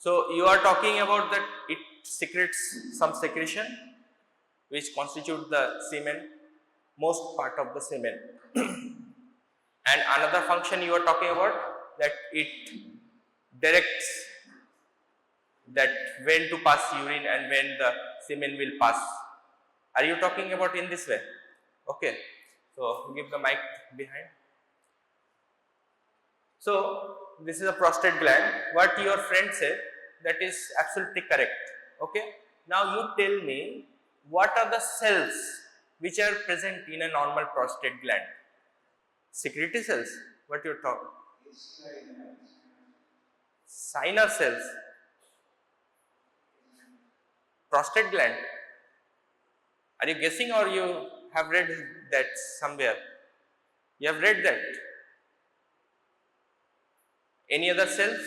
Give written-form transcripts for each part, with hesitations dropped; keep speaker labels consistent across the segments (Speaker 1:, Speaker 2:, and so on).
Speaker 1: So you are talking about that it secretes some secretion which constitute the semen, most part of the semen. And another function you are talking about, that it directs that when to pass urine and when the semen will pass. Are you talking about in this way? Okay, so give the mic behind. So this is a prostate gland. What your friend said, that is absolutely correct. Okay, now you tell me, what are the cells which are present in a normal prostate gland? Secretory cells? What you're talking? Sinus cells? Prostate gland? Are you guessing or you have read that somewhere? You have read that? Any other cells?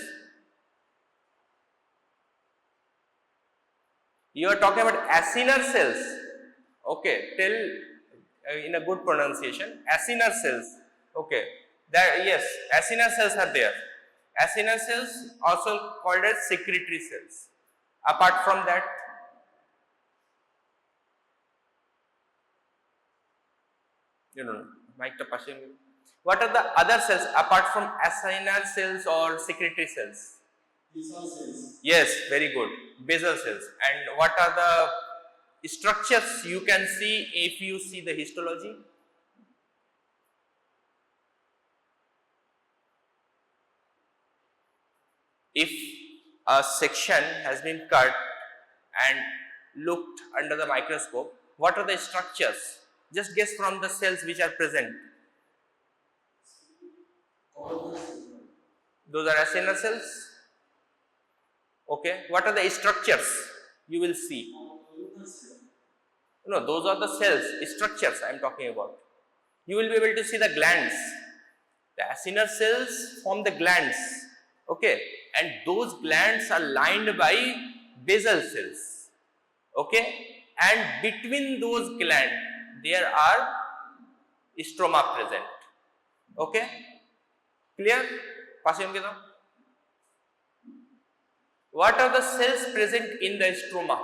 Speaker 1: You are talking about acinar cells. Okay, tell in a good pronunciation, acinar cells. Okay, that yes, acinar cells are there. Acinar cells also called as secretory cells. Apart from that, mic to passing. What are the other cells apart from acinar cells or secretory cells?
Speaker 2: Basal cells.
Speaker 1: Yes, very good. Basal cells. And what are the structures you can see if you see the histology? If a section has been cut and looked under the microscope, what are the structures? Just guess from the cells which are present. Those are acinar cells. Okay, what are the structures you will see? No, those are the cells, structures I am talking about. You will be able to see the glands. The acinar cells form the glands. Okay, and those glands are lined by basal cells. Okay, and between those glands there are stroma present. Okay, clear? What are the cells present in the stroma?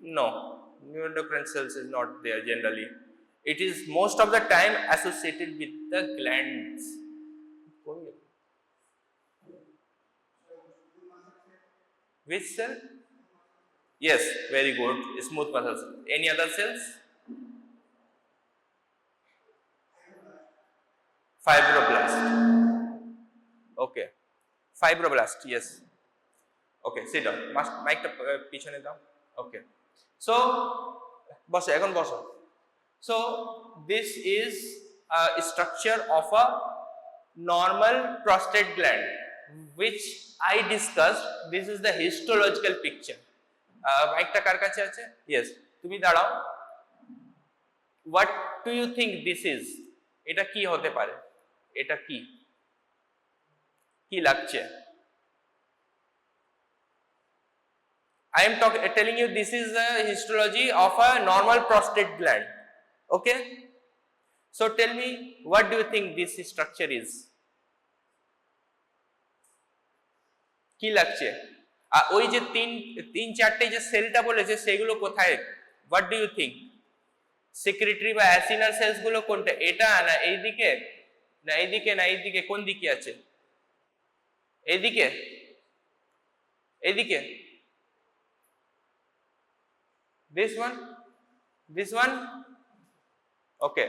Speaker 1: No, neuroendocrine cells is not there generally. It is most of the time associated with the glands. Which cell? Yes, very good. Smooth muscle cell. Any other cells? Fibroblast. Okay. Fibroblast, yes. Okay, sit down. Mic ta pichone dao. Okay. So, boso, egon boso. So, this is a structure of a normal prostate gland, which I discussed. This is the histological picture. Mic ta kar kache ache? Yes. Tumi darao. What do you think this is? Eta ki hote pare? Eta ki? Ki lagche? I am telling you, this is the histology of a normal prostate gland. Okay? So tell me, what do you think this structure is? কি লাগছে? ওই যে তিন চারটে যে সেলটা বলেছে সেগুলো কোথায়? What do you think? Secretary বা অ্যাসিনার সেলস গুলো কোনটা? এটা না এইদিকে? না এইদিকে না এইদিকে? কোন দিকে আছে? এইদিকে? এইদিকে? This one? This one? Okay.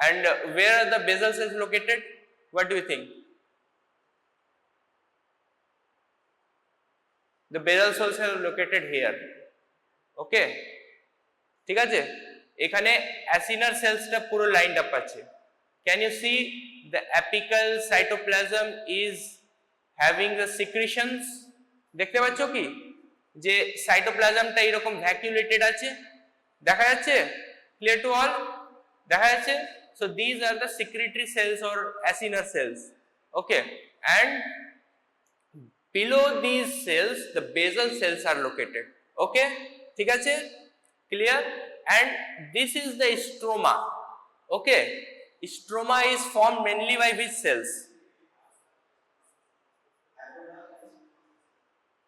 Speaker 1: And where are the basal cells located? What do you think? The basal cells are located here. Okay? ঠিক আছে? এখানে acinar cells টা পুরো lined up আছে. Can you see the apical cytoplasm is having the secretions? দেখতে পাচ্ছ কি? যে সাইটোপ্লাজমটা এরকম ভ্যাকুলেটেড আছে, দেখা যাচ্ছে? Clear to all? দেখা যাচ্ছে? So these are the secretory cells or acinar cells. Okay, and below these cells the basal cells are located. Okay, ঠিক আছে? Clear? And this is the stroma. Okay, Stroma is formed mainly by which cells?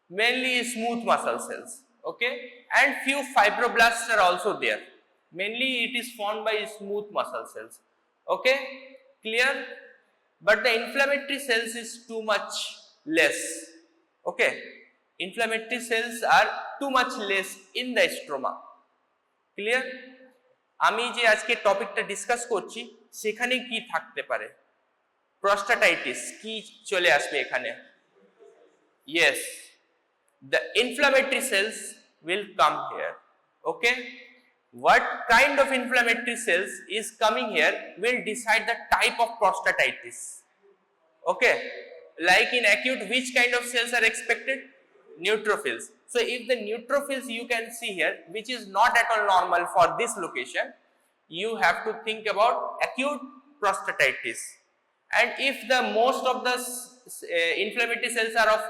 Speaker 1: Mainly smooth muscle cells, okay, and few fibroblasts are also there. Mainly it is formed by smooth muscle cells, okay, clear? But the inflammatory cells is too much less, okay. Inflammatory cells are too much less in the stroma, clear? আমি যে আজকে টপিকটা discuss করছি সেখানে কি থাকতে পারে? প্রস্টাটাইটিস কি চলে আসবে এখানে? Yes, the inflammatory cells will come here, okay. What kind of inflammatory cells is coming here will decide the type of prostatitis, okay. Like in acute, which kind of cells are expected? Neutrophils. So if the neutrophils you can see here, which is not at all normal for this location, you have to think about acute prostatitis. And if the most of the inflammatory cells are of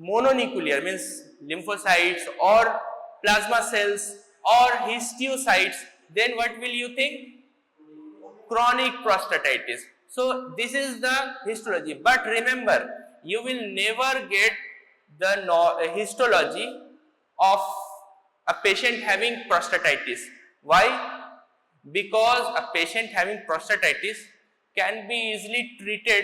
Speaker 1: mononuclear, means lymphocytes or plasma cells or histiocytes, then what will you think? Chronic prostatitis. So this is the histology, but remember, you will never get the histology of a patient having prostatitis. Why? Because a patient having prostatitis can be easily treated,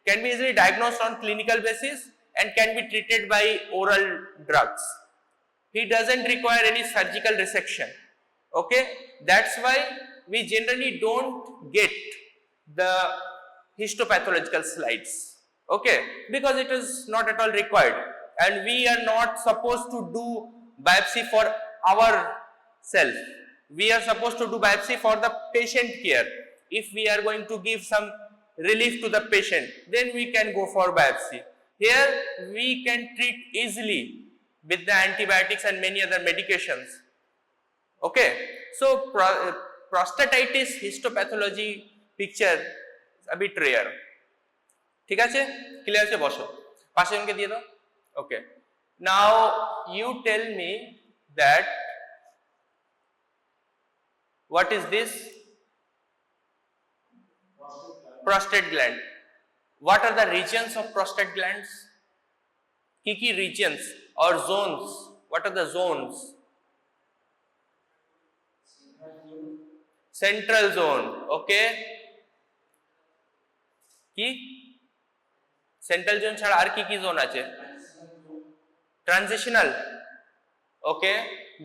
Speaker 1: can be easily diagnosed on clinical basis and can be treated by oral drugs. He doesn't require any surgical resection, okay. That's why we generally don't get the histopathological slides, okay, because it is not at all required, and we are not supposed to do biopsy for ourselves. We are supposed to do biopsy for the patient care. If we are going to give some relief to the patient, then we can go for biopsy. Here we can treat easily with the antibiotics and many other medications, okay. So prostatitis histopathology picture is a bit rare, ঠিক আছে? Clear আছে? বসো, পাশে জনকে দিয়ে দাও, okay. Now you tell me that what is this? Prostate gland. What are the regions of prostate glands? Kiki regions or zones? What are the zones? Central zone, okay. Ki central zone chhada ar ki zone ache? Transitional, okay.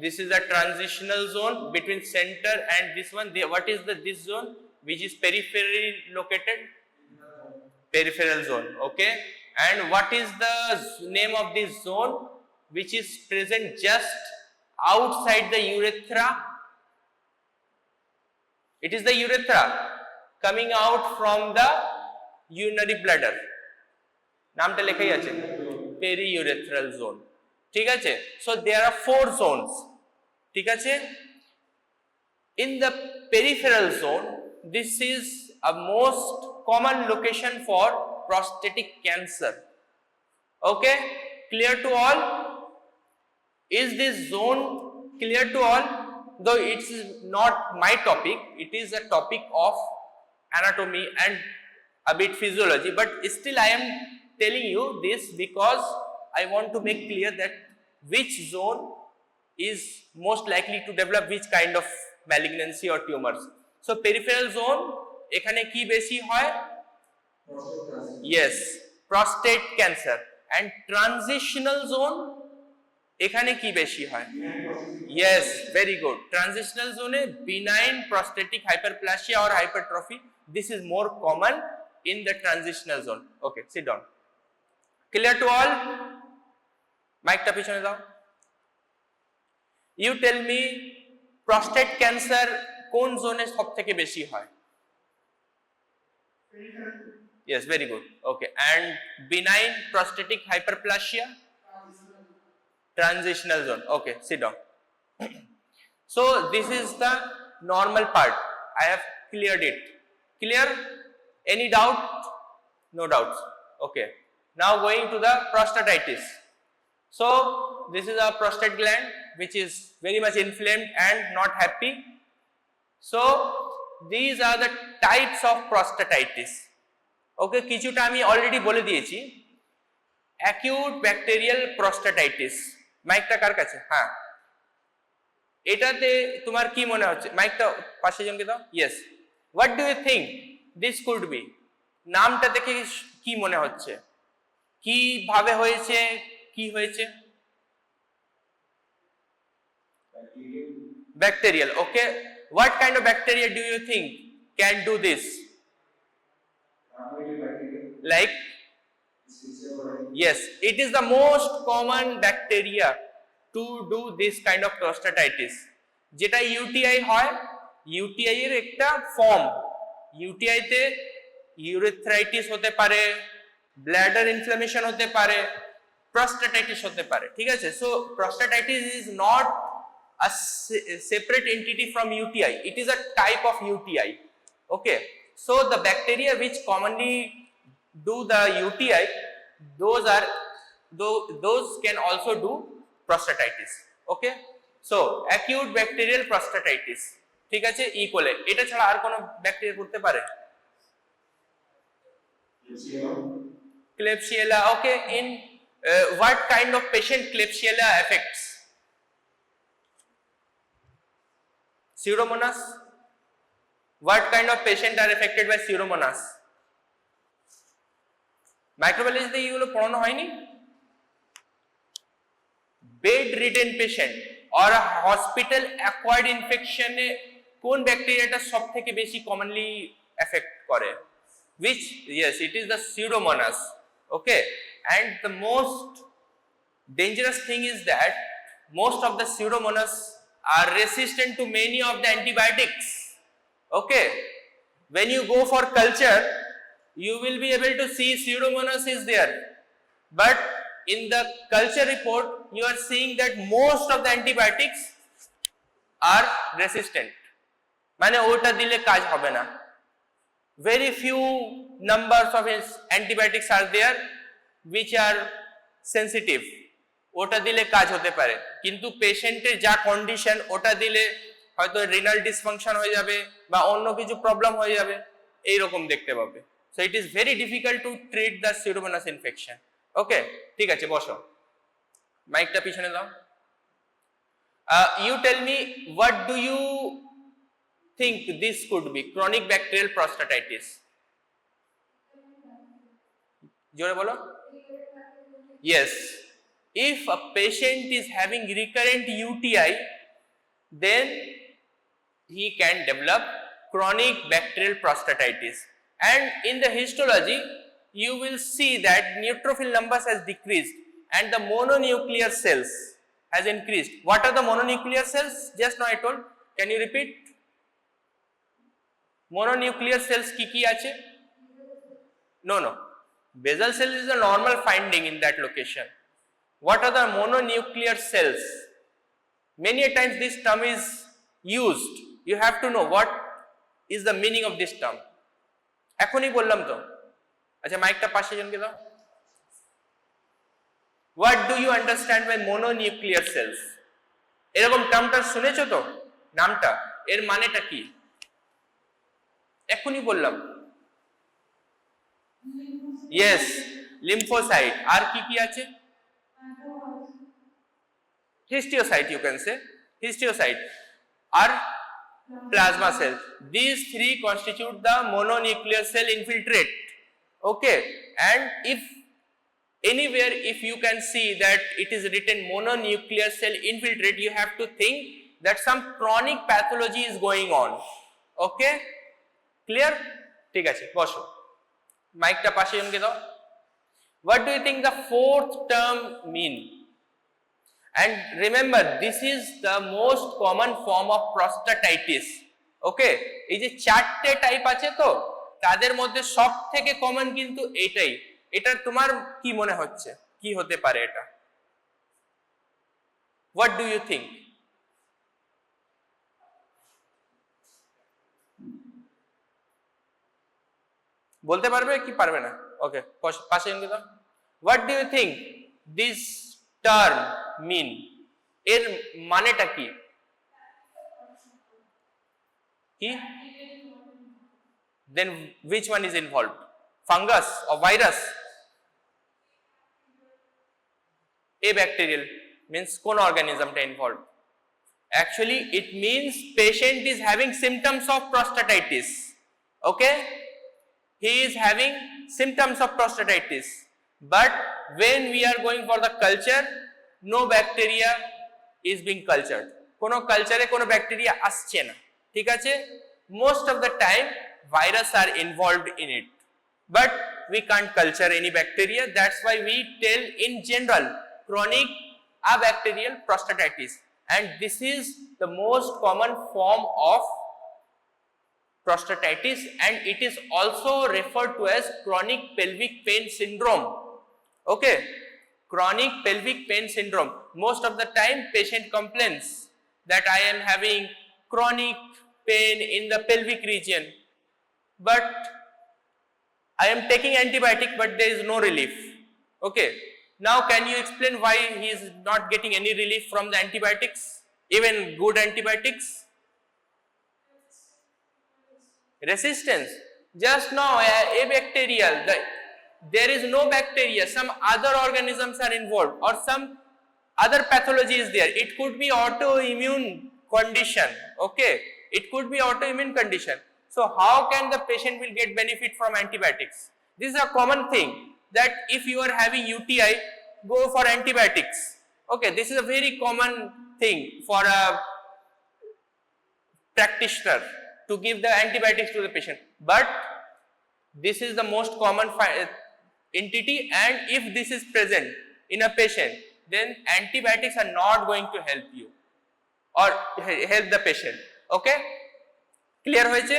Speaker 1: This is a transitional zone between center and this one. What is this zone which is peripherally located? Peripheral zone, okay. And what is the name of this zone which is present just outside the urethra? It is the urethra coming out from the urinary bladder. নামটা লেখাই আছে, periurethral zone, ঠিক আছে। So there are 4 zones, ঠিক আছে। In the peripheral zone, this is a most common location for prostatic cancer, okay. Clear to all? Is this zone clear to all? Though it is not my topic, it is a topic of anatomy and a bit physiology, but still I am telling you this because I want to make clear that which zone is most likely to develop which kind of malignancy or tumors. So peripheral zone এখানে কি বেশি হয়? Yes, prostate cancer. And transitional zone এখানে কি বেশি হয়? Yes, very good. Transitional zone benign prostatic hyperplasia or hypertrophy, this is more common in the transitional zone. Okay, sit down. Clear to all? Mic টা পিছনে দাও। You tell me prostate cancer কোন জোনে সবথেকে বেশি হয়? Yes, very good. Okay, and benign prostatic hyperplasia? Transitional zone. Okay, sit down. So this is the normal part. I have cleared it. Clear? Any doubt? No doubts. Okay. Now going to the prostatitis. So this is a prostate gland which is very much inflamed and not happy. So these are the types of prostatitis. ওকে, কিছুটা আমি already বলে দিয়েছি। Acute bacterial প্রস্টাটাইটিস, মাইকটা কার কাছে? হ্যাঁ, এটাতে তোমার কি মনে হচ্ছে? মাইকটা পাশে জনকে দাও। Yes, what do you think this could be? নামটা দেখে কি মনে হচ্ছে? কি ভাবে হয়েছে, কি হয়েছে? Bacterial. Okay, what kind of bacteria do you think can do this? Like, yes, it is the most common bacteria to do this kind of prostatitis. যেটা ইউটিআই হয়, ইউটিআই এর একটা ফর্ম। ইউটিআই তে ইউরেথ্রাইটিস হতে পারে, ব্ল্যাডার inflammation হতে পারে, প্রস্টাটাইটিস হতে পারে, ঠিক আছে? So prostatitis is not a separate entity from UTI. It is a type of UTI. Okay, so the bacteria which commonly do the UTI, those can also do prostatitis. Okay, so acute bacterial prostatitis, ঠিক আছে? ই কোলে, এটা ছাড়া আর কোন bacteria করতে পারে? Klebsiella. Okay, in what kind of patient Klebsiella affects? Pseudomonas. What kind of patient are affected by Pseudomonas? মাইক্রোবায়োলজিতে এইগুলো পড়ানো হয়নি? বেড রিডেন পেশেন্ট আর হসপিটাল অ্যাকোয়ার্ড ইনফেকশনে কোন ব্যাকটেরিয়াটা সবথেকে বেশি কমনলি এফেক্ট করে? which? Yes, it is the Pseudomonas. Okay, and the most dangerous thing is that most of the Pseudomonas are resistant to many of the antibiotics. Okay, when you go for culture, you will be able to see Pseudomonas is there, but in the culture report you are seeing that most of the antibiotics are resistant, মানে ওটা দিলে কাজ হবে না। Very few numbers of antibiotics are there which are sensitive, ওটা দিলে কাজ হতে পারে, কিন্তু পেশেন্টের যা কন্ডিশন ওটা দিলে হয়তো রিনাল ডিসফাংশন হয়ে যাবে বা অন্য কিছু প্রবলেম হয়ে যাবে, এইরকম দেখতে পাবে। So it is very difficult to treat the pseudomonas infection. Okay, ঠিক আছে, বসো, মাইকটা পিছনে দাও। You tell me, what do you think this could be? Chronic bacterial prostatitis. জোরে বলো। Yes, if a patient is having recurrent UTI, then he can develop chronic bacterial prostatitis, and in the histology you will see that neutrophil numbers has decreased and the mononuclear cells has increased. What are the mononuclear cells? Just now I told, can you repeat? Mononuclear cells কি আছে? No, basal cell is a normal finding in that location. What are the mononuclear cells? Many a times this term is used, you have to know what is the meaning of this term. এখনই বললাম তো। আচ্ছা, মাইকটা পাশে জনকে দাও। What do you understand by mononuclear cells? এরকম টার্মটা শুনেছো তো, নামটা, এর মানেটা কি? এখনই বললাম। Yes, lymphocyte. আর কি আছে? Histiocyte, you can say histiocyte. আর plasma cells. These three constitute the mononuclear cell infiltrate. Okay, and if anywhere if you can see that it is written mononuclear cell infiltrate, you have to think that some chronic pathology is going on. Okay, clear? ঠিক আছে, বসো, মাইকটা পাশে জনকে দাও। What do you think the fourth term mean? And remember, this is the most common form of prostatitis. Okay, এই যে চারটে টাইপ আছে তো, তাদের মধ্যে সব থেকে কমন কিন্তু এইটাই। এটা তোমার কি মনে হচ্ছে কি হতে পারে এটা? What do you think? বলতে পারবে কি পারবে না? ওকে, পাশে জনকে দাও। What do you think this term mean? এর মানেটা কি? কি then which one is involved? Fungus or virus? Abacterial means কোন organism টা involved? Actually it means patient is having symptoms of prostatitis. Okay, he is having symptoms of prostatitis, but when we are going for the culture, no bacteria is being cultured. কোনো কালচারে কোনো bacteria আসছে না, ঠিক আছে? Most of the time virus are involved in it, but we can't culture any bacteria. That's why we tell in general chronic abacterial prostatitis, and this is the most common form of prostatitis, and it is also referred to as chronic pelvic pain syndrome. Okay, chronic pelvic pain syndrome. Most of the time patient complains that I am having chronic pain in the pelvic region, but I am taking antibiotic but there is no relief. Okay, now can you explain why he is not getting any relief from the antibiotics, even good antibiotics? Resistance. Just now abacterial, there is no bacteria, some other organisms are involved or some other pathology is there. It could be autoimmune condition. Okay, it could be autoimmune condition. So how can the patient will get benefit from antibiotics? This is a common thing, that if you are having UTI, go for antibiotics. Okay, this is a very common thing for a practitioner to give the antibiotics to the patient, but this is the most common entity, and if this is present in a patient, then antibiotics are not going to help you or help the patient. Okay, clear হয়েছে?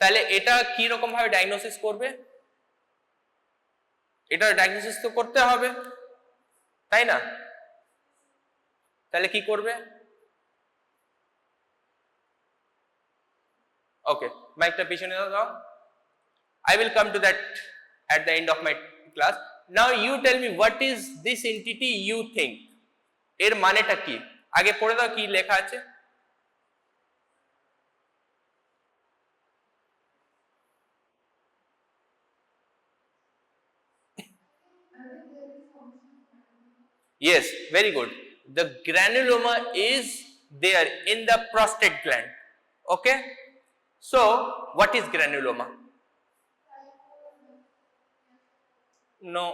Speaker 1: তাহলে এটা কি রকম ভাবে diagnosis করবে? এটা diagnosis তো করতে হবে, তাই না? তাহলে কি করবে? ওকে, মাইকটা পিছনে দাও। I will come to that at the end of my class. Now you tell me what is this entity you think? এর মানেটা কি? আগে পড়ে দাও কি লেখা আছে। Yes, very good. The granuloma is there in the prostate gland. Okay, so what is granuloma? No,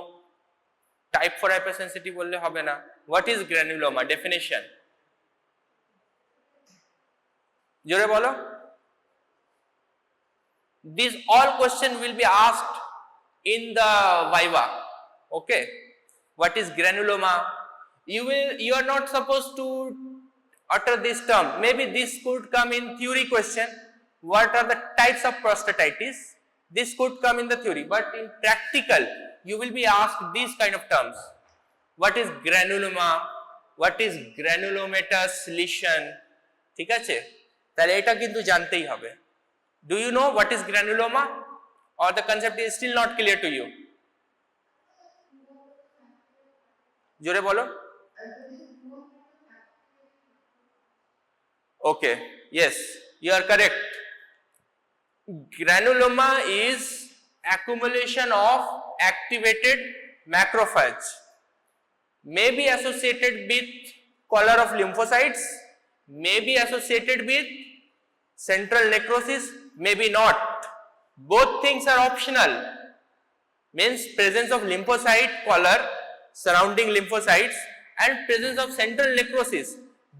Speaker 1: type 4 hypersensitivity বললে হবে না। What is granuloma? Definition জোরে বলো। These all questions will be asked in the viva. Okay, what is granuloma? You are not supposed to utter this term. Maybe this could come in theory question. What are the types of prostatitis? This could come in the theory, but in practical you will be asked these kind of terms. What is granuloma? What is granulomatous lesion? ঠিক আছে, তাহলে এটা কিন্তু জানতেই হবে। Do you know what is granuloma, or the concept is still not clear to you? জোরে বলো। Okay, yes, you are correct. Granuloma is accumulation of activated macrophage, may be associated with color of lymphocytes, may be associated with central necrosis, maybe not. Both things are optional. Means presence of lymphocyte color surrounding lymphocytes and presence of central necrosis.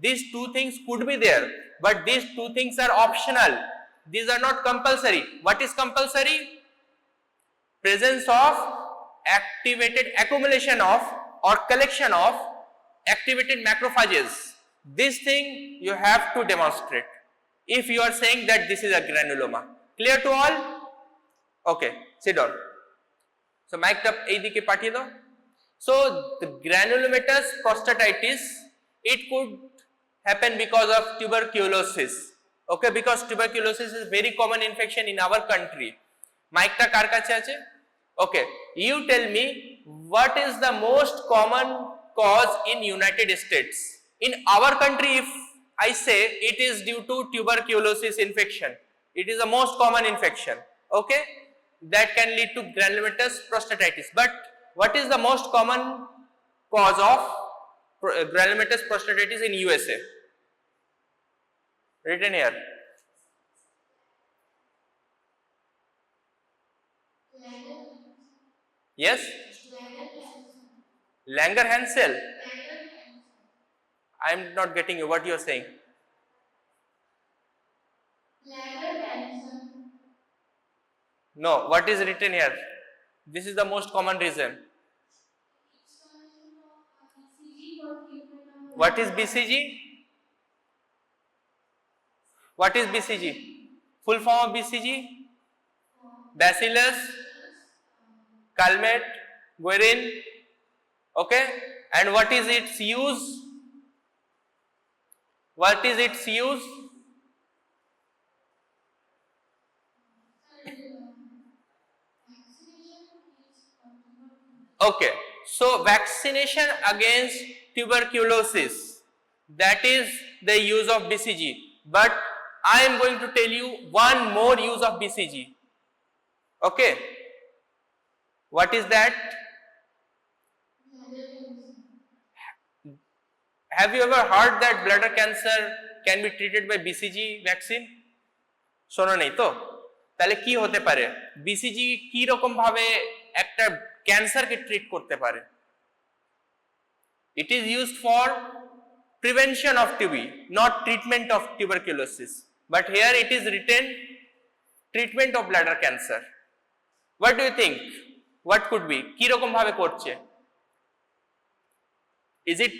Speaker 1: These two things could be there, but these two things are optional. These are not compulsory. What is compulsory? Presence of activated accumulation of or collection of activated macrophages. This thing you have to demonstrate if you are saying that this is a granuloma. Clear to all? Okay, sit down. So mic up ei dike patiye dao. So the granulomatous prostatitis, it could happen because of tuberculosis. Okay, because tuberculosis is very common infection in our country. Mic ta kar kache ache? Okay, you tell me what is the most common cause in United States? In our country, if I say it is due to tuberculosis infection, It is the most common infection, okay, that can lead to granulomatous prostatitis. But what is the most common cause of granulomatous prostatitis in USA? Written here. Yes? Langerhans. I am not getting you. What you are saying? No. What is written here? This is the most common reason. What is BCG? What is BCG? Full form of BCG? Bacillus calmette guerin. Okay. And what is its use? What is its use? Okay, so vaccination against tuberculosis, that is the use of BCG. But I am going to tell you one more use of BCG. Okay, what is that? Have you ever heard that bladder cancer can be treated by BCG vaccine? শোনো নেই তো? তাহলে কি হতে পারে? BCG কি রকম ভাবে একটা ক্যান্সারকে ট্রিট করতে পারে? It is used for prevention of TB, not treatment of tuberculosis. But here it is written treatment of bladder cancer. What do you think? What could be? কি রকম ভাবে করছে? Is it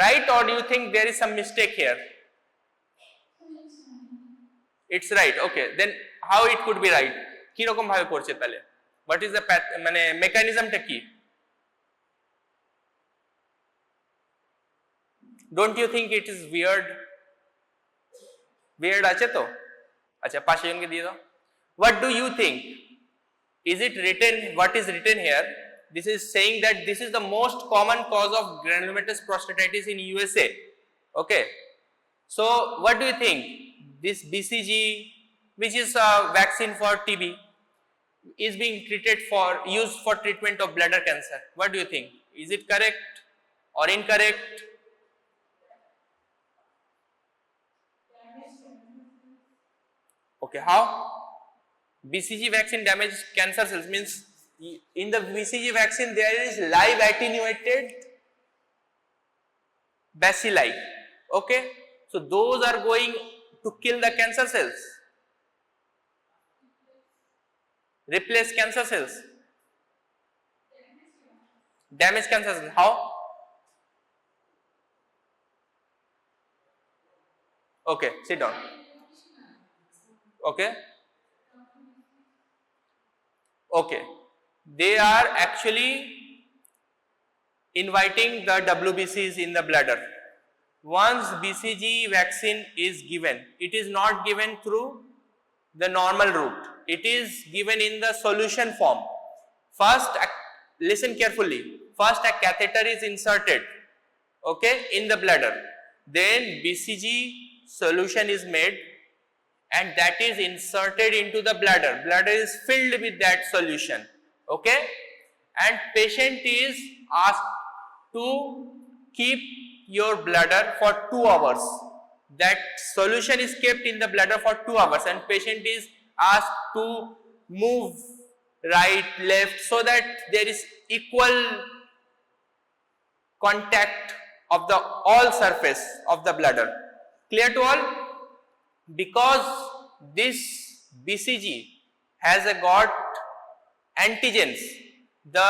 Speaker 1: right, or do you think there is some mistake here? It's right. Okay, then how it could be right? কি রকম ভাবে করছে তাহলে? What is the মানে mechanism-টা কি? Don't you think it is weird? Weird আছে তো? আচ্ছা পাশে জনকে দিয়ে দাও। What do you think? Is it written? What is written here? This is saying that this is the most common cause of granulomatous prostatitis in USA. Okay. So what do you think? This BCG, which is a vaccine for TB, is being used for treatment of bladder cancer. What do you think? Is it correct or incorrect? Okay, how? BCG vaccine damages cancer cells, means in the BCG vaccine there is live attenuated bacilli. Okay, so those are going to kill the cancer cells, replace cancer cells, damage cancer cells. How? Okay, sit down. Okay. Okay. They are actually inviting the WBCs in the bladder. Once BCG vaccine is given, it is not given through the normal route. It is given in the solution form. First, listen carefully. First, a catheter is inserted, okay, in the bladder. Then BCG solution is made, and that is inserted into the bladder. Bladder is filled with that solution, okay, and patient is asked to keep your bladder for 2 hours. That solution is kept in the bladder for 2 hours, and patient is asked to move right, left, so that there is equal contact of the all surface of the bladder. Clear to all? Because this BCG has got antigens, the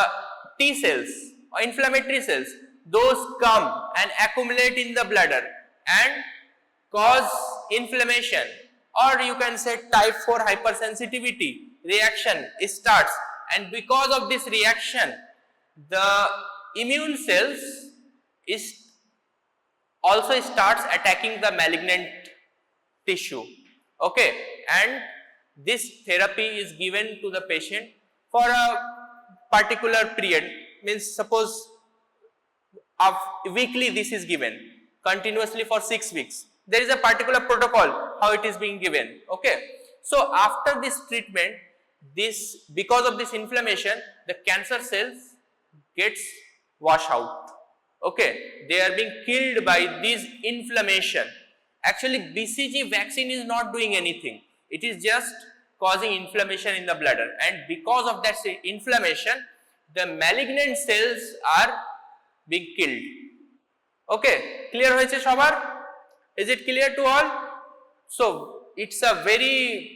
Speaker 1: T cells or inflammatory cells, those come and accumulate in the bladder and cause inflammation, or you can say type 4 hypersensitivity reaction starts, and because of this reaction the immune cells also starts attacking the malignant tissue, okay, and this therapy is given to the patient for a particular period, means suppose weekly this is given continuously for 6 weeks. There is a particular protocol how it is being given, okay. So after this treatment, because of this inflammation, the cancer cells gets washed out. Okay, they are being killed by this inflammation. Actually, BCG vaccine is not doing anything. It is just causing inflammation in the bladder, and because of that inflammation, the malignant cells are being killed. Okay, clear hoyeche shobar? Is it clear to all? So it's a very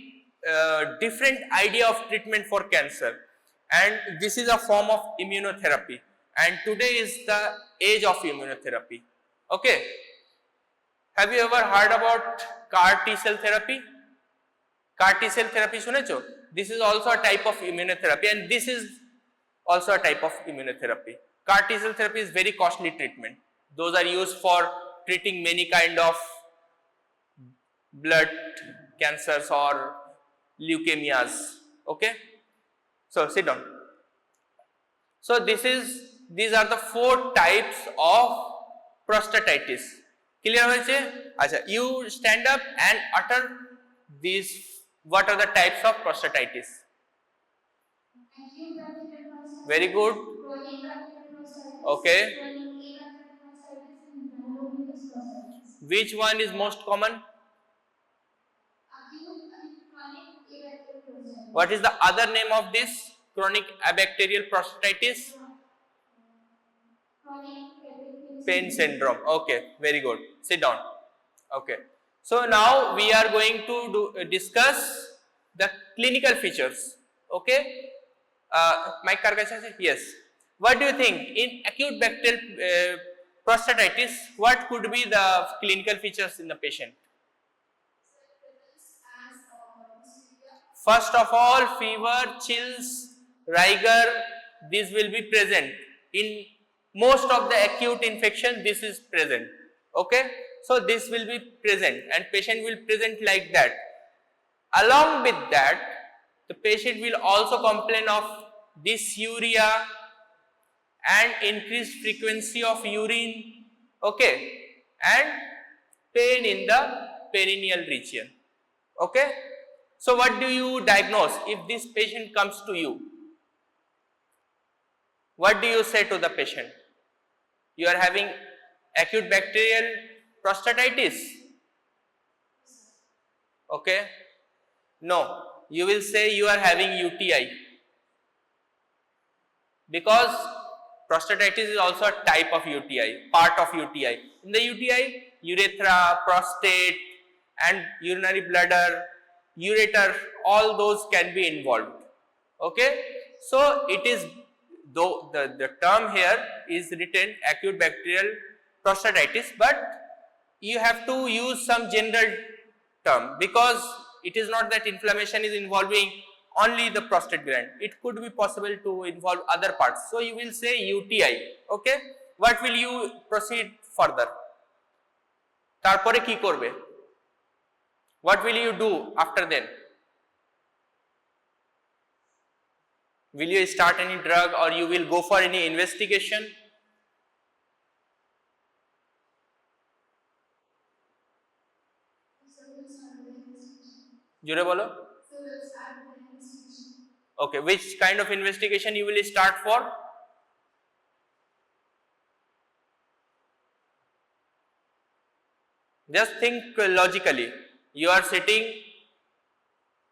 Speaker 1: different idea of treatment for cancer, and this is a form of immunotherapy, and today is the age of immunotherapy. Okay, have you ever heard about CAR T cell therapy? CAR T cell therapy শুনেছো? This is also a type of immunotherapy, and this is also a type of immunotherapy. CAR T cell therapy is very costly treatment. Those are used for treating many kind of blood cancers or leukemias. Okay, so sit down. So these are the 4 types of prostatitis. Clear hoyeche? Acha, you stand up and utter these. What are the types of prostatitis? Very good. Okay. Which one is most common? What is the other name of this chronic abacterial prostatitis? Pain syndrome. Okay, very good. Sit down. Okay. So now we are going to discuss the clinical features. Okay. Mike Karkacha, yes. What do you think in acute bacterial prostatitis? What could be the clinical features in the patient? First of all, fever, chills, rigor, this will be present. In most of the acute infection, this is present. Okay, so this will be present, and patient will present like that. Along with that, the patient will also complain of dysuria and increased frequency of urine. Okay, and pain in the perineal region. Okay. So what do you diagnose if this patient comes to you? What do you say to the patient? You are having acute bacterial prostatitis. Okay. No, you will say you are having UTI, because prostatitis is also a type of UTI, part of UTI. In the UTI, urethra, prostate and urinary bladder, ureter, all those can be involved. Okay, so it is, though the term here is written acute bacterial prostatitis, but you have to use some general term, because it is not that inflammation is involving only the prostate gland, it could be possible to involve other parts. So you will say UTI. Okay, what will you proceed further? Tarpore ki korbe? What will you do after then? Will you start any drug, or you will go for any investigation? Jure bolo? Okay, which kind of investigation you will start for? Just think logically. You are sitting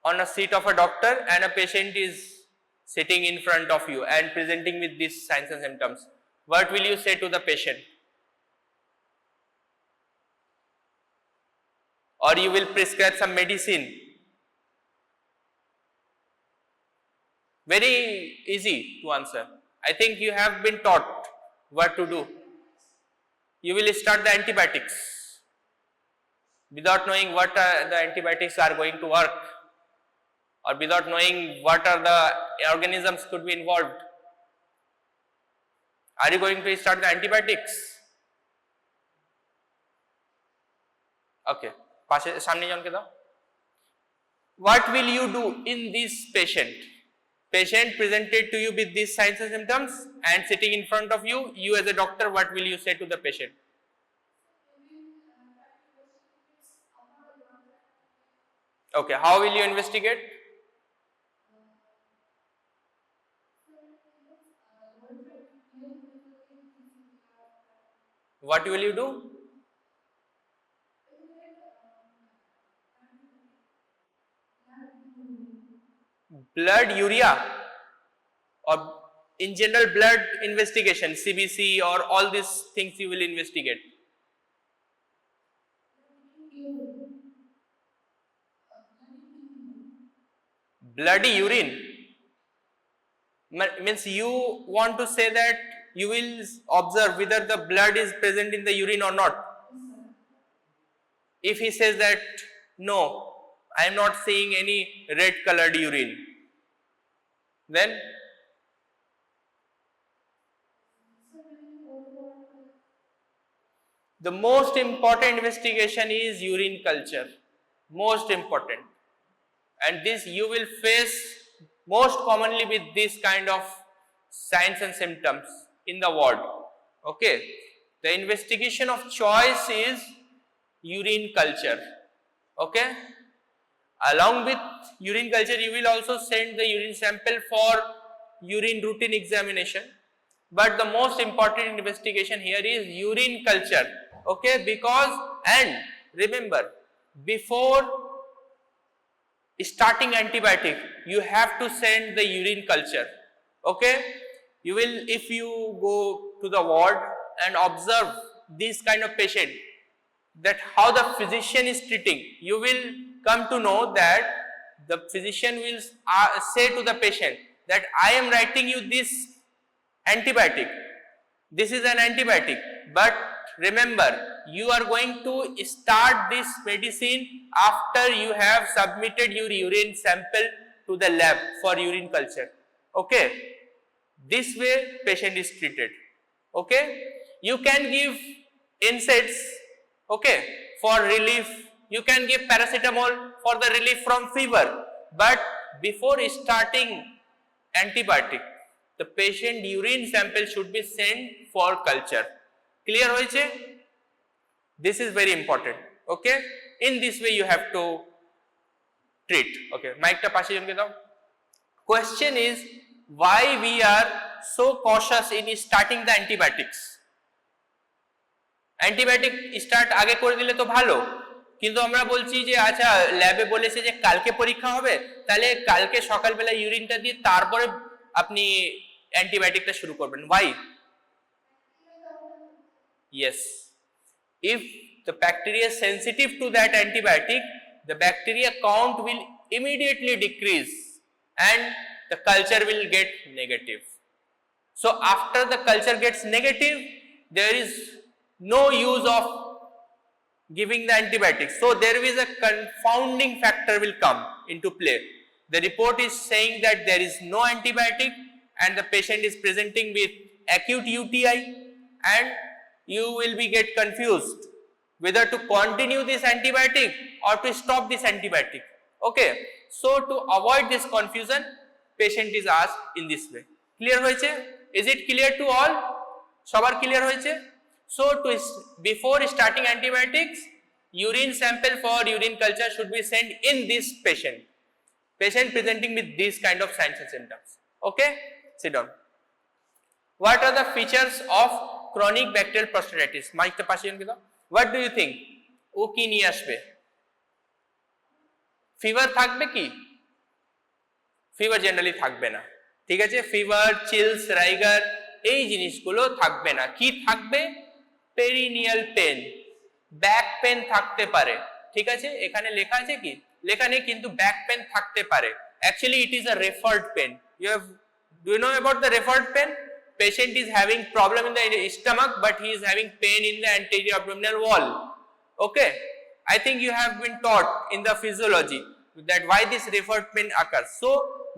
Speaker 1: on a seat of a doctor, and a patient is sitting in front of you and presenting with these signs and symptoms. What will you say to the patient? Or you will prescribe some medicine? Very easy to answer. I think you have been taught what to do. You will start the antibiotics without knowing what the antibiotics are going to work, or without knowing what are the organisms could be involved. Are you going to start the antibiotics? Okay, samne jonke dao. What will you do in this patient? Patient presented to you with these signs and symptoms and sitting in front of you, you as a doctor, what will you say to the patient? Okay, how will you investigate? What will you do? Blood urea, or in general blood investigation, CBC or all these things you will investigate. Bloody urine means you want to say that you will observe whether the blood is present in the urine or not. If he says that no, I am not seeing any red colored urine, then the most important investigation is urine culture, most important, and this you will face most commonly with this kind of signs and symptoms in the ward. Okay, the investigation of choice is urine culture. Okay, along with urine culture you will also send the urine sample for urine routine examination, but the most important investigation here is urine culture. Okay, because, and remember, before starting antibiotic you have to send the urine culture. Okay, you will, if you go to the ward and observe this kind of patient, that how the physician is treating, you will come to know that the physician will say to the patient that I am writing you this antibiotic, this is an antibiotic, but remember you are going to start this medicine after you have submitted your urine sample to the lab for urine culture. Okay, this way patient is treated. Okay, you can give NSAIDs, okay, for relief, you can give paracetamol for the relief from fever, but before starting antibiotic the patient urine sample should be sent for culture. Clear hoyeche? This is very important. Okay, in this way you have to treat. Okay, mic ta pashe jonke dao. Question is, why we are so cautious in starting the antibiotics? Antibiotic start আগে করে দিলে তো ভালো, কিন্তু আমরা বলছি যে আচ্ছা ল্যাবে বলেছে যে কালকে পরীক্ষা হবে, তাহলে কালকে সকালবেলা ইউরিনটা দিয়ে তারপরে আপনি অ্যান্টিবায়োটিকটা শুরু করবেন। Why? Yes, if the bacteria is sensitive to that antibiotic, the bacteria count will immediately decrease and the culture will get negative. So after the culture gets negative, there is no use of giving the antibiotics. So there is a confounding factor will come into play. The report is saying that there is no antibiotic and the patient is presenting with acute UTI, and you will be get confused whether to continue this antibiotic or to stop this antibiotic. Okay, so to avoid this confusion, patient is asked in this way. Clear hoyeche? Is it clear to all? Shobar clear hoyeche? So to before starting antibiotics, urine sample for urine culture should be sent in this patient presenting with these kind of signs and symptoms. Okay, sit down. What are the features of chronic bacterial prostatitis? Mic ta pashe jonke dao. What do you think? ও কি নিয়ে আসবে? Fever থাকবে কি? Fever generally থাকবে না, ঠিক আছে? Fever, chills, রাইগার এই জিনিসগুলো থাকবে না। কি থাকবে? পেরিনিয়াল পেন, ব্যাক পেন থাকতে পারে, ঠিক আছে? এখানে লেখা আছে কি? লেখা নেই, কিন্তু ব্যাক পেন থাকতে পারে। Actually it is a referred pain. Do you know about the referred pain? Patient is having problem in the stomach but he is having pain in the anterior abdominal wall. Okay, I think you have been taught in the physiology that why this referred pain occurs. So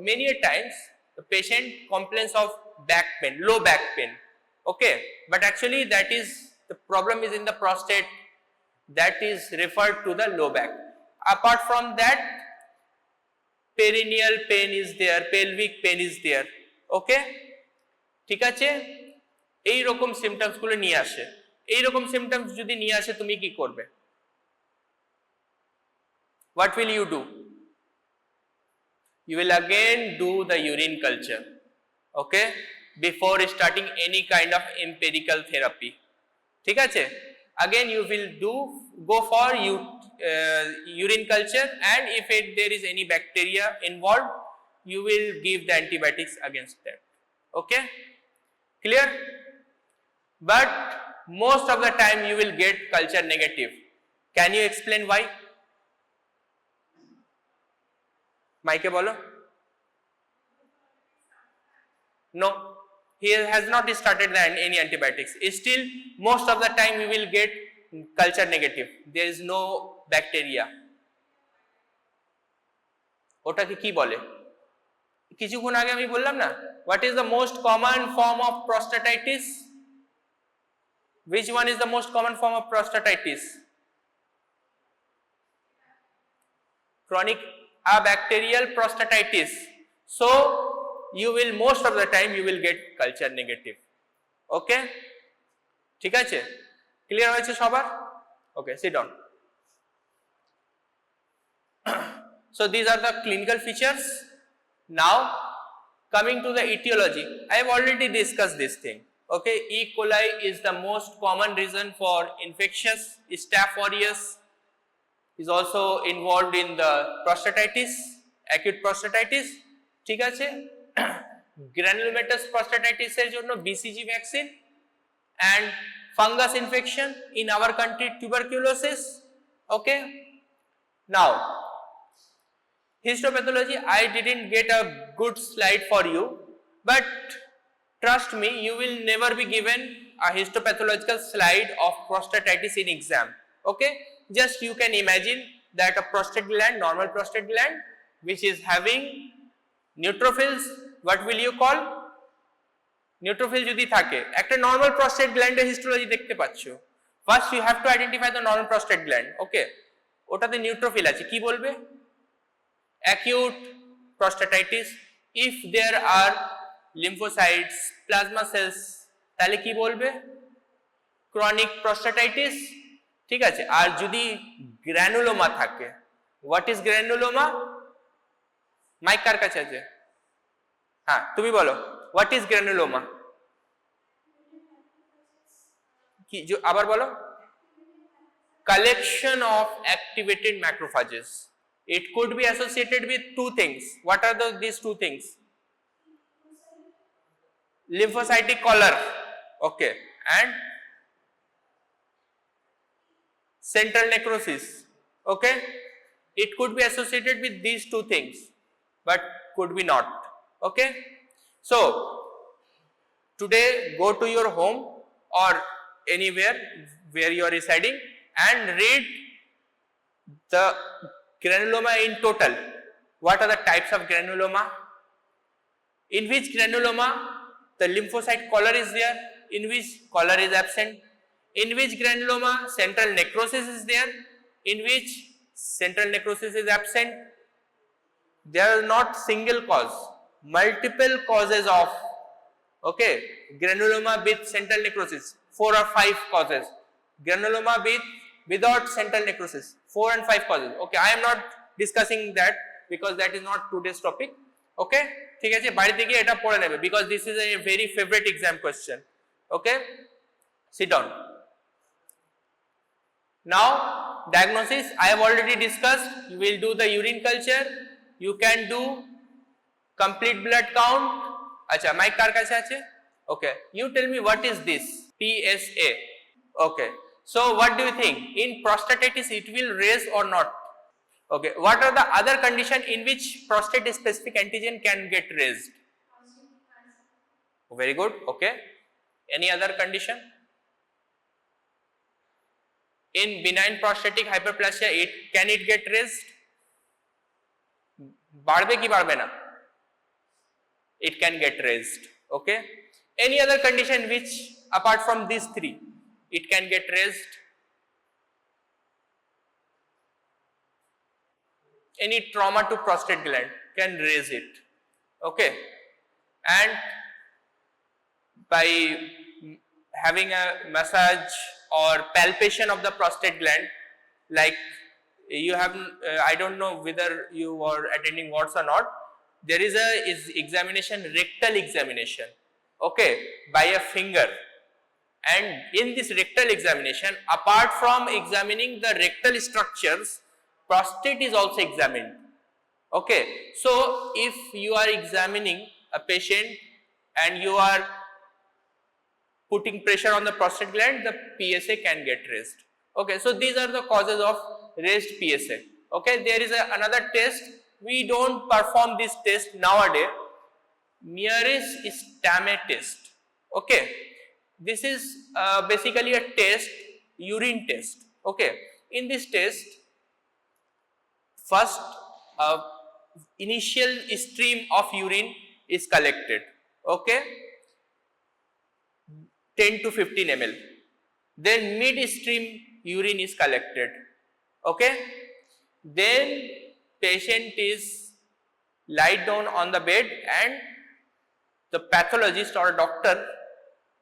Speaker 1: many a times the patient complains of back pain, low back pain. Okay, but actually that is the problem is in the prostate, that is referred to the low back. Apart from that, perineal pain is there, pelvic pain is there. Okay, ঠিক আছে? এই রকম symptoms গুলো নিয়ে আসে। এই রকম symptoms যদি নিয়ে আসে তুমি কি করবে? What will you do? you will again do the urine culture, okay, before starting any kind of empirical therapy. ঠিক আছে? Again you will go for urine culture, and if there is any bacteria involved, you will give the antibiotics against that. Okay, clear? But most of the time you will get culture negative. Can you explain why? Mike bolo. No, he has not started any antibiotics. Still, most of the time we will get culture negative. There is no bacteria. ওটাকে কি বলে? কিছুক্ষণ আগে আমি বললাম না, what is the most common form of prostatitis? Which one is the most common form of prostatitis? Chronic bacterial prostatitis. So you will most of the time you will get culture negative. Okay, ঠিক আছে? Clear হয়েছে সবার? Okay, sit down. So these are the clinical features. Now coming to the etiology, I have already discussed this thing. Okay, E. coli is the most common reason for infectious. Staph aureus is also involved in the prostatitis, acute prostatitis. ঠিক আছে? Granulomatous prostatitis এর জন্য BCG vaccine, and fungus infection in our country tuberculosis. Okay, now histopathology, I didn't get a good slide for you, but trust me, you will never be given a histopathological slide of prostatitis in exam. Okay, just you can imagine that a prostate gland, normal prostate gland, which is having neutrophils, what will you call? Neutrophil যদি থাকে, একটা normal prostate gland এর histology দেখতে পাচ্ছ, first you have to identify the normal prostate gland. Okay, ওটাতে neutrophil আছে, কি বলবে? Acute prostatitis. If there are lymphocytes, plasma cells, তাহলে কি বলবে? Chronic prostatitis. ঠিক আছে? আর যদি গ্রানুলোমা থাকে, what is granuloma? মাইক কার কাছে আছে? হ্যাঁ, তুমি বলো, what is granuloma? কি আবার বলো? Collection of activated macrophages. It could be associated with two things. What are these two things? Lymphocytic color, okay, and central necrosis. Okay, it could be associated with these two things, but could be not. Okay, so today go to your home or anywhere where you are residing and read the granuloma in total. What are the types of granuloma? In which granuloma the lymphocyte color is there, in which color is absent, in which granuloma central necrosis is there, in which central necrosis is absent. There are not single cause, multiple causes of, okay, granuloma with central necrosis, 4 or 5 causes. Granuloma without central necrosis, 4 and 5 causes. Okay, I am not discussing that because that is not today's topic. Okay, ঠিক আছে, বাড়িতে গিয়ে এটা পড়ে নেবে because this is a very favorite exam question. Okay, sit down. Now diagnosis, I have already discussed. You will do the urine culture, you can do complete blood count. আচ্ছা, mic কার কাছে আছে? Okay, you tell me what is this PSA. Okay, so what do you think? In prostatitis it will raise or not? Okay, what are the other condition in which prostate specific antigen can get raised? Very good. Okay, any other condition? In benign prostatic hyperplasia, can it get raised? বাড়বে কি বাড়বে না? It can get raised. Okay, any other condition which apart from these three it can get raised? Any trauma to prostate gland can raise it. Okay, and by having a massage or palpation of the prostate gland, like you have I don't know whether you are attending wards or not, there is examination, rectal examination, okay, by a finger. And in this rectal examination, apart from examining the rectal structures, prostate is also examined. Okay, so if you are examining a patient and you are putting pressure on the prostate gland, the PSA can get raised. Okay, so these are the causes of raised PSA. Okay, there is another test. We don't perform this test nowadays. Meares Stame test. Okay, this is basically a test, urine test. Okay, in this test, first initial stream of urine is collected. Okay, 10 to 15 ml. Then mid-stream urine is collected. Okay, then patient is lied down on the bed and the pathologist or doctor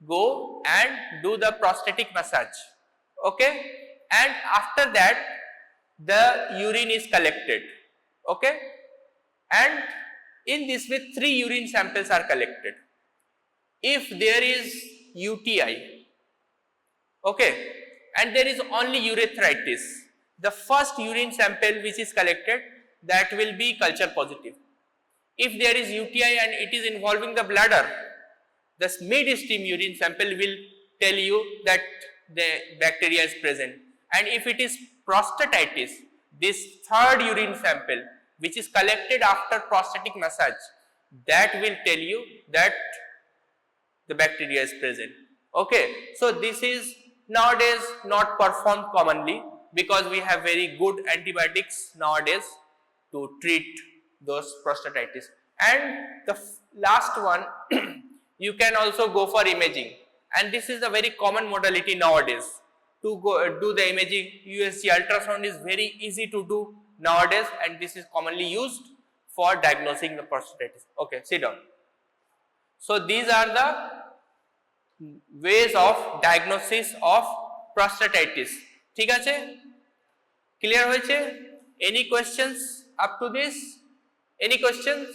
Speaker 1: go and do the prostatic massage. Okay, and after that the urine is collected. Okay, and in this way 3 urine samples are collected. If there is UTI, okay, and there is only urethritis, the first urine sample which is collected, that will be culture positive. If there is UTI and it is involving the bladder, the mid-stream urine sample will tell you that the bacteria is present. And if it is prostatitis, this third urine sample which is collected after prostatic massage, that will tell you that the bacteria is present. Okay, so this is nowadays not performed commonly because we have very good antibiotics nowadays to treat those prostatitis. And the last one, you can also go for imaging, and this is a very common modality nowadays. To go do the imaging, USG ultrasound is very easy to do nowadays, and this is commonly used for diagnosing the prostatitis. Okay, sit down. So these are the ways of diagnosis of prostatitis. ঠিক আছে? Clear হয়েছে? Any questions up to this? Any questions?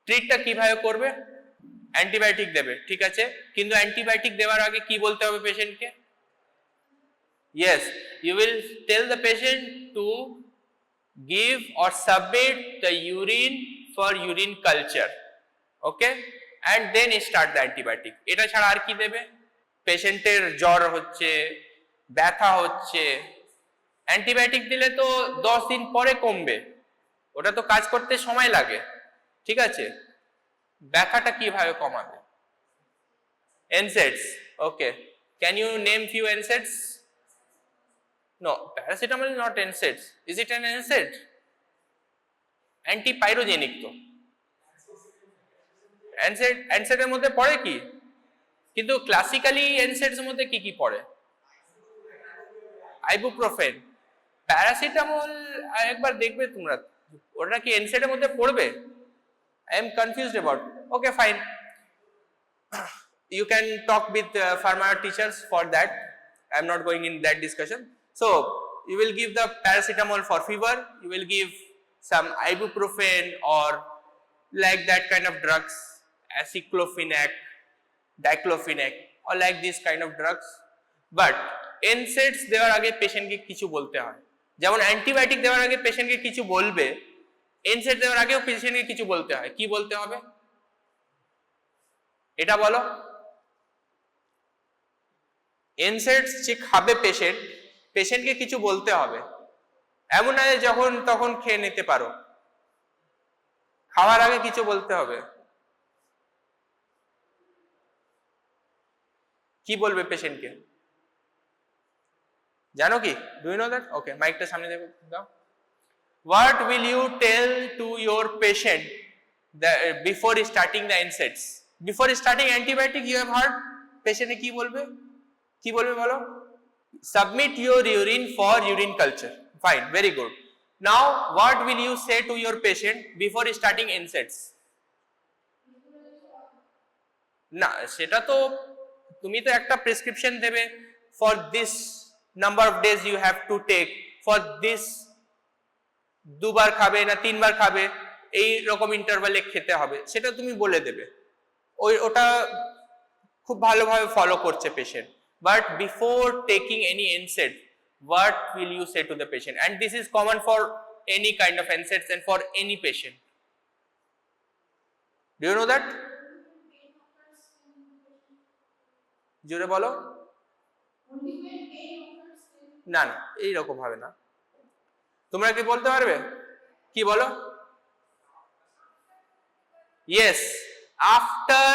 Speaker 1: ট্রিটটা কিভাবে করবে? Antibiotic দেবে, ঠিক আছে, কিন্তু antibiotic দেওয়ার আগে কি বলতে হবে পেশেন্টকে? Yes, you will tell the patient to give or submit the urine for urine culture. Okay, and then start the antibiotic. এটা ছাড়া আর কি দেবে? পেশেন্টের জ্বর হচ্ছে, ব্যথা হচ্ছে, অ্যান্টিবায়োটিক দিলে তো 10 দিন পরে কমবে, ওটা তো কাজ করতে সময় লাগে, ঠিক আছে। ব্যথাটা কিভাবে কমাবে? NSAIDs. Okay, can you name few NSAIDs? No, paracetamol is not NSAIDs. Is it an NSAID? Antipyrogenic তো। NSAID এর মধ্যে পড়ে কি? কিন্তু ক্লাসিক্যালি NSAIDs এর মধ্যে কি কি পড়ে? আইবুপ্রোফেন, প্যারাসিটামল একবার দেখবে তোমরা, ওটা কি NSAID এর মধ্যে পড়বে? I am confused about. Okay, fine. You can talk with pharma teachers for that. I am not going in that discussion. So you will give the paracetamol for fever. You will give some ibuprofen or like that kind of drugs, aceclofenac, diclofenac, or like this kind of drugs. But NSAIDs দেওয়ার আগে পেশেন্টকে কিছু বলতে হয়। যেমন antibiotic দেওয়ার আগে পেশেন্টকে কিছু বলবে, NSAID দেওয়ার আগেও পেশেন্টকে কিছু বলতে হয়। কি বলতে হবে? এটা বলো। NSAIDs যে খাবে পেশেন্টকে কিছু বলতে হবে, এমন নয় যখন তখন খেয়ে নিতে পারো, খাওয়ার আগে কিছু বলতে হবে। কি বলবে পেশেন্টকে? জানো কি? Do you know that? Okay, মাইকটা সামনে দাও। What will you tell to your patient before starting the NSAIDs? Before starting antibiotic, you have heard patient কি বলবে? কি বলবে বলো? Submit your urine for urine culture. Fine, very good. Now, what will you say to your patient before starting NSAIDs? না, সেটা তো তুমি তো একটা প্রেসক্রিপশন দেবে, for this number of days you have to take, for this দুবার খাবে না তিনবার খাবে, এই রকম ইন্টারভালে খেতে হবে, সেটা তুমি বলে দেবে। ওটা খুব ভালোভাবে ফলো করছে patient. But before taking any NSAID, what will you say to the patient? And this is common for any kind of NSAIDs and for any patient. Do you know that? জোরে বলো। না না, এইরকম হবে না। তোমরা কি বলতে পারবে? কি বলো? Yes, after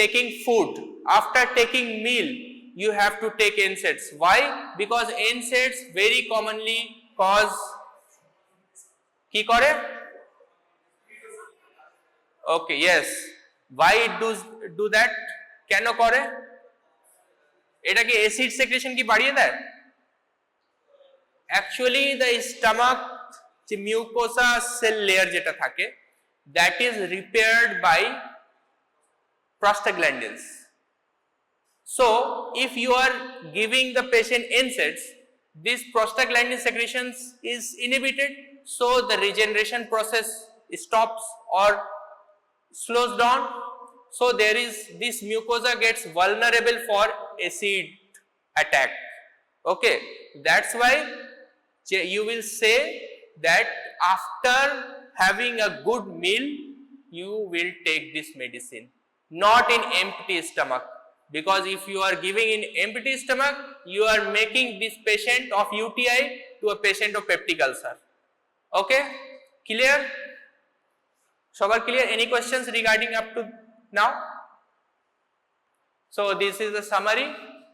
Speaker 1: taking food, after taking meal, you have to take NSAIDs. Why? Because NSAIDs very commonly cause কি করে? Okay, yes. Why it do that? কেন করে? এটা কি অ্যাসিড সেক্রেশন কি বাড়িয়ে দেয়? Actually the stomach যে মিউকোসা সেল লেয়ার যেটা থাকে, that is repaired by prostaglandins. So if you are giving the patient NSAIDs, this prostaglandin secretions is inhibited, so the regeneration process stops or slows down, so there is this mucosa gets vulnerable for acid attack. Okay, that's why you will say that after having a good meal you will take this medicine, not in empty stomach, because if you are giving in empty stomach you are making this patient of UTI to a patient of peptic ulcer. Okay, clear? Sobar clear? Any questions regarding up to now? So this is the summary.